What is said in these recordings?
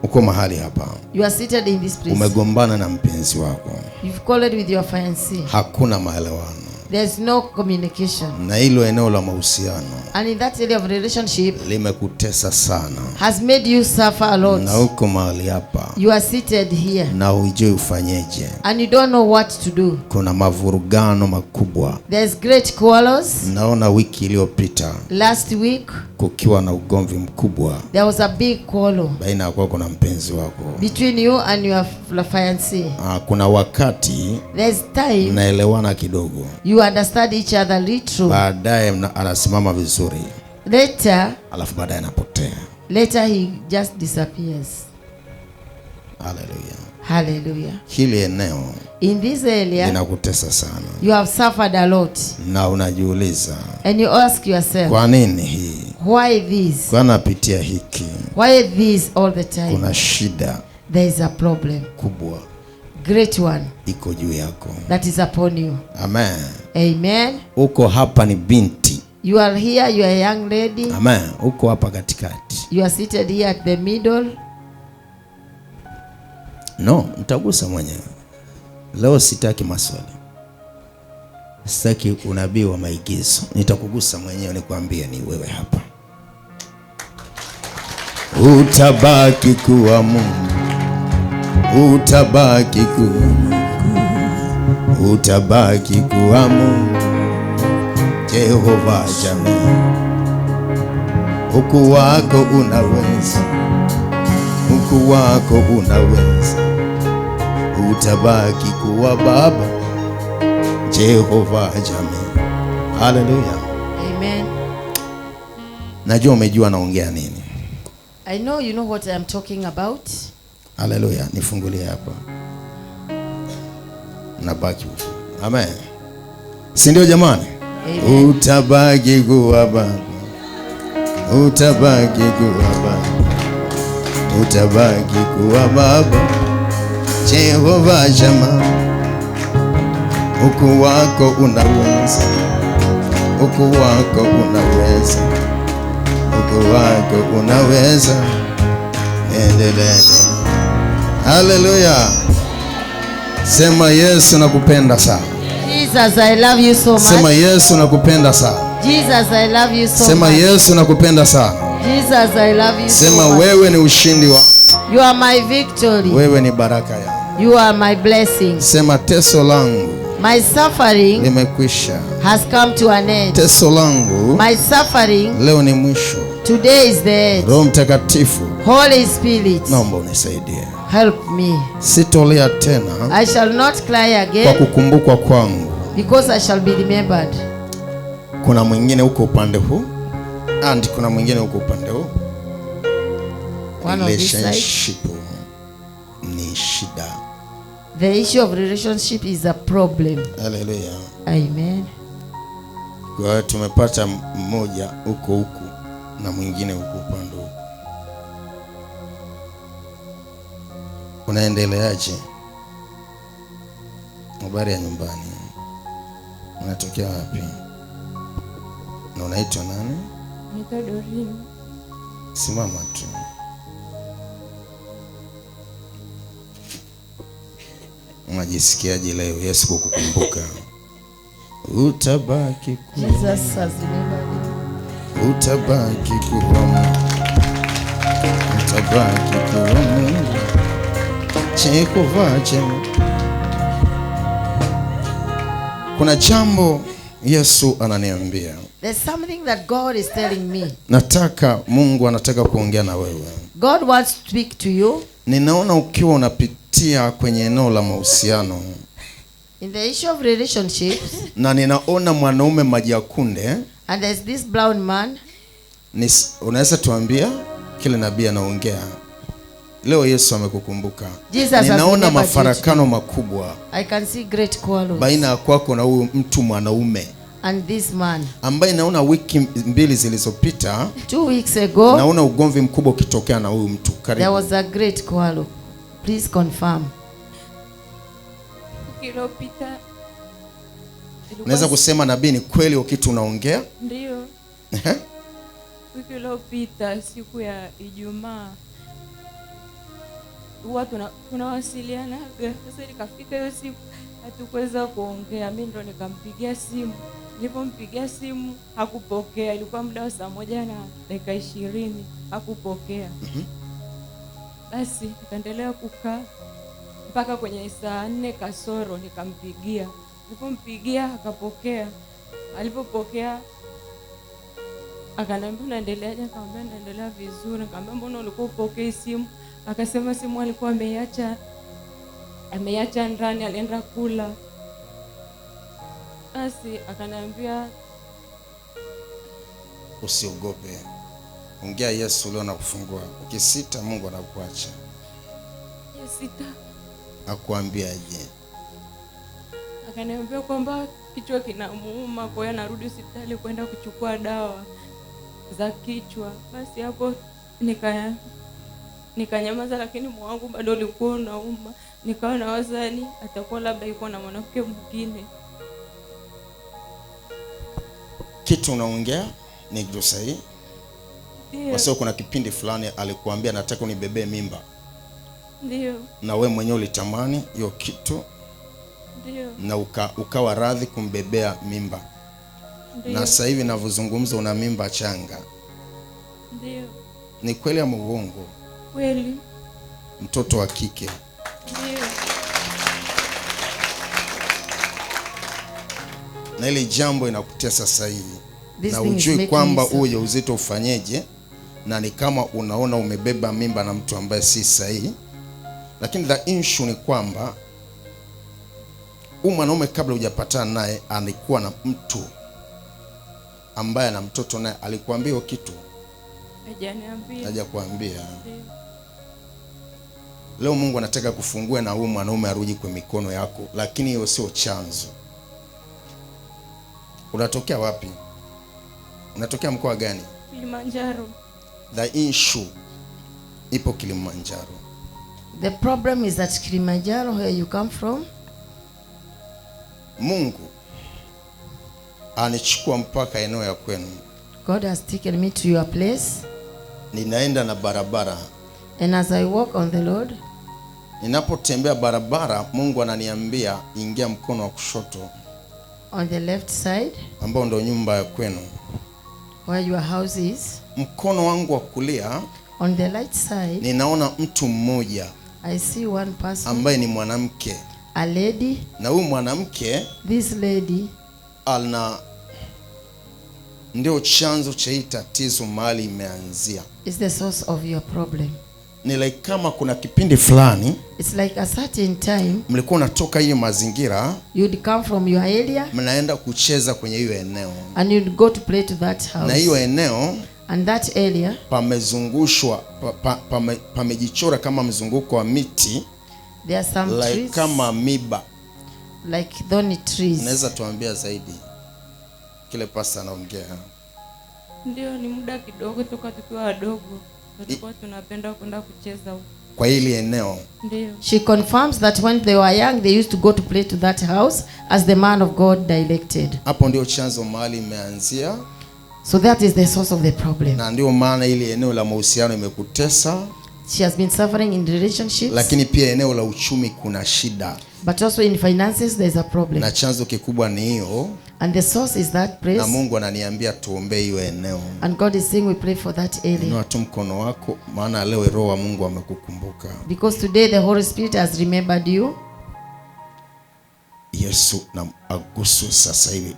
Uko mahali hapa. You are seated in this place. Umegombana na mpenzi wako. You've quarreled with your fiancé. Hakuna maelewano. There's no communication. Na hilo eneo la mahusiano, And in that area of relationship, limekutesa sana. has made you suffer a lot. Na uko mahali hapa. You are seated here. Na hujui ufanyeje. And you don't know what to do. Kuna mavurugano makubwa. There's great quarrels. Naona wiki iliyopita Last week, kukiwa na ugomvi mkubwa there was a big quarrel baina yako na mpenzi wako. between you and your fiancé. Kuna wakati There's time mnaelewana kidogo. you understand each other little. Baadaye anasimama vizuri. Later baadaye anapotea. Later he just disappears. Hallelujah. Hallelujah. Hili eneo in this area linakutesa sana. You have suffered a lot. Na unajiuliza, and you ask yourself, kwa nini hii? Why this? Kwa napitia hiki? Why this all the time? Kuna shida. There is a problem. Kubwa. Great one. Iko juu yako. That is upon you. Amen. Amen. Uko hapa ni binti. You are here, you are a young lady. Amen. Uko hapa katikati. You are seated here at the middle. No, nitagusa mwenyewe. Leo sitaki maswali. Sitaki unabii wa maigizo. Nitakugusa mwenyewe nikwambie ni wewe hapa. Utabaki kuwa Mungu. Utabaki kuwa Mungu. Utabaki kuwa Mungu. Jehova Jamii. Ukuu wako unaweza. Ukuu wako unaweza. Utabaki kuwa Baba. Jehova Jamii. Hallelujah. Amen. Najua umejua naongea nini. I know you know what I am talking about. Hallelujah. Nifungulie hapa. Nabaki. Amen. Si ndio jamani? Amen. Utabaki kuwa Baba. Utabaki kuwa Baba. Utabaki kuwa Baba. Jehova Jamii. Ukuu wako unaweza. Ukuu wako unaweza. Ukuu wako unaweza. Endelea. Hallelujah. Sema Yesu nakupenda sana. Jesus, I love you so much. Sema Yesu nakupenda sana. Jesus, I love you so much. Sema Yesu nakupenda sana. Jesus, I love you so much. Sema wewe ni ushindi wangu. You are my victory. Wewe ni baraka yangu. You are my blessing. Sema teso langu. My suffering limekwisha. Has come to an end. Teso langu. My suffering leo ni mwisho. Today is the end. Roho Mtakatifu. Holy Spirit. Naomba unisaidie. Help me. Sitolia tena. I shall not cry again. Kwa kukumbukwa kwangu. Because I shall be remembered. Kuna mwingine huko upande huu. And kuna mwingine huko upande huu. Relationship ni shida. The issue of relationship is a problem. Hallelujah. Amen. Kwa hiyo tumepata mmoja huko na mwingine huko upande huko. Unaendeleaje? Habari ya nyumbani. Unatokea wapi? Na unaitwa nani? Naitwa Doreen. Simama tu. Unajisikiaje leo Yesu kukukumbuka? Utabaki kuwa Jesus has remembered. Utabaki kuwa Mungu. Utabaki kuwa Mungu. Jehova Jamii. Kuna jambo Yesu ananiambia. There's something that God is telling me. Mungu anataka kuongea na wewe. God wants to speak to you. Ninaona ukiwa unapitia kwenye eneo la mahusiano. In the issue of relationships. Na ninaona mwanaume majakunde. And there's this brown man. Unaweza tuambia kile nabii anaongea. Leo Yesu amekukumbuka. Ninaona mafarakano makubwa. I can see great quarrels. Baina ya kwako na huyu mtu mwanaume. And this man. Ambaye naona wiki mbili zilizopita. 2 weeks ago. Naona ugomvi mkubwa ukitokea na huyu mtu. Karibu. There was a great quarrel. Please confirm. Kilopita. Unaweza kusema nabii ni kweli ukitu unaongea? Ndio. Wiki iliyopita siku ya Ijumaa huwa tunawasilianaga. Sasa nikafika hiyo siku hatukuweza kuongea. Mimi ndo nikampigia simu. Nilipompigia simu hakupokea. Ilikuwa muda wa 1:20 hakupokea. Basi nikaendelea kukaa mpaka kwenye 4 kasoro nikampigia. Nilipompigia akapokea. Alipopokea akaniambia unaendeleaje? Nikamwambia naendelea vizuri. Nikamwambia mbona ulikuwa upokei simu? Akasema simu alikuwa ameiacha ndani, alienda kula. Basi akaniambia usiogope. Ongea Yesu leo anakufungua. Ukisita Mungu anakuacha. Sita. Akuambiaje? Akaniambia kwamba kichwa kinamuuma, kwa hiyo narudi hospitali kwenda kuchukua dawa za kichwa. Basi hapo nikanyamaza, lakini moyo wangu bado ulikuwa unauma. Nikawa nawaza atakuwa labda yuko na mwanamke mwingine. Kitu unaongea ni kitu sahihi. Kwa sababu kuna kipindi fulani alikuambia nataka unibebee mimba. Ndio. Na wewe mwenyewe ulitamani hiyo kitu. Ndio. Na ukawa radhi kumbebea mimba. Ndio. Na sasa hivi ninavyozungumza una mimba changa. Ndio. Ni kweli ama uongo? Kweli. Mtoto wa kike. Ndio. Na ile jambo inakutesa sasa hivi. Na ujui kwamba huyo uzito ufanyeje, na ni kama unaona umebeba mimba na mtu ambaye si sahihi. Lakini the issue ni kwamba mwanaume kabla hujapatana naye alikuwa na mtu ambaye ana mtoto naye. Alikuambia hiyo kitu? Hajaniambia. Hajakuambia. Leo Mungu anataka kufungue na huyu mwanaume arudi kwa mikono yako, lakini hiyo sio chanzo. Unatokea wapi? Unatokea mkoa gani? Kilimanjaro. The issue ipo Kilimanjaro. The problem is that Kilimanjaro, where you come from. Mungu anichukua mpaka eneo ya kwenu. God has taken me to your place. Ninaenda na barabara. And as I walk on the road, ninapotembea barabara, Mungu ananiambia ingia mkono wa kushoto. On the left side, ambao ndo nyumba ya kwenu. Where your house is. Mkono wangu wa kulia, on the right side, ninaona mtu mmoja. I see one person, ambaye ni mwanamke. A lady. Na huyu mwanamke, this lady, ndio chanzo cha hii tatizo mahali imeanzia. is the source of your problem. Ni like kama kuna kipindi fulani, it's like a certain time, mlikuwa natoka hiyo mazingira, you'd come from your area, mnaenda kucheza kwenye hiyo eneo, and you'd go to play to that house. Na hiyo eneo, and that area, pamezungushwa, pamejichora kama mzunguko wa miti. there are some like trees, kama miba, like thorny trees. Unaweza tuambia zaidi kile pasta anaongea? Ndio, ni muda kidogo toka tukiwa wadogo tulikuwa tunapenda kwenda kucheza huko kwa hili eneo. Ndio. She confirms that when they were young they used to go to play to that house as the man of God directed. Hapo ndio chanzo mahali imeanzia. So that is the source of the problem. Na ndio maana ile eneo la mahusiano imekutesa. She has been suffering in relationships. Lakini pia eneo la uchumi kuna shida. But also in finances there is a problem. Na chanzo kikubwa ni hiyo. And the source is that place. Na Mungu ananiambia tuombe hiyo eneo. And God is saying we pray for that area. Inua tu mkono wako, maana leo Roho wa Mungu amekukumbuka. Because today the Holy Spirit has remembered you. Yesu na agusu sasa hivi.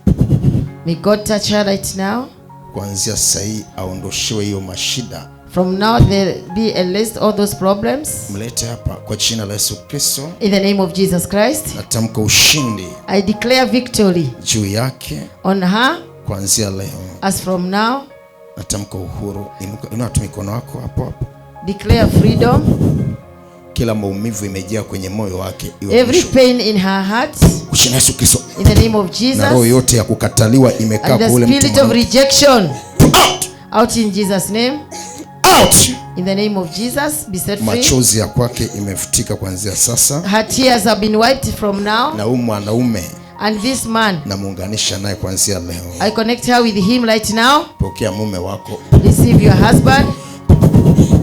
May God touch her right now. Kuanzia sasa hivi aondoshewe hiyo mashida. From now there be a list all those problems. Mlete hapa kwa jina la Yesu Kristo. In the name of Jesus Christ. Natamka ushindi. I declare victory juu yake. On her. Kuanzia leo. As from now. Natamka uhuru. Inua tu mikono wako hapo hapo. Declare freedom. Kila maumivu imejaa kwenye moyo wake. Every pain in her heart. Kwa jina la Yesu Kristo. In the name of Jesus. Na roho yote ya kukataliwa imekaa kule mtu. The spirit of rejection. Out in Jesus name. Out. In the name of Jesus, be set free. Machozi ya kwake imefutika kuanzia sasa. Her tears have been wiped from now. Na huyu mwanaume, and this man, namuunganisha naye kuanzia leo. I connect her with him right now. Pokea mume wako. Receive your husband.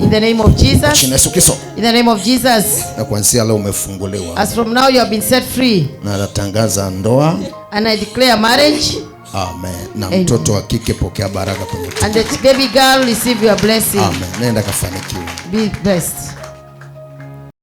In the the name of Jesus. Jina Yesu Kristo. In the name of Jesus. Na kuanzia leo umefunguliwa. As from now you have been set free. Na natangaza ndoa. And I declare marriage. Amen. Na mtoto wa kike pokea baraka kwenye. And the baby girl receive your blessing. Amen. Nenda kafanikiwe. Be blessed.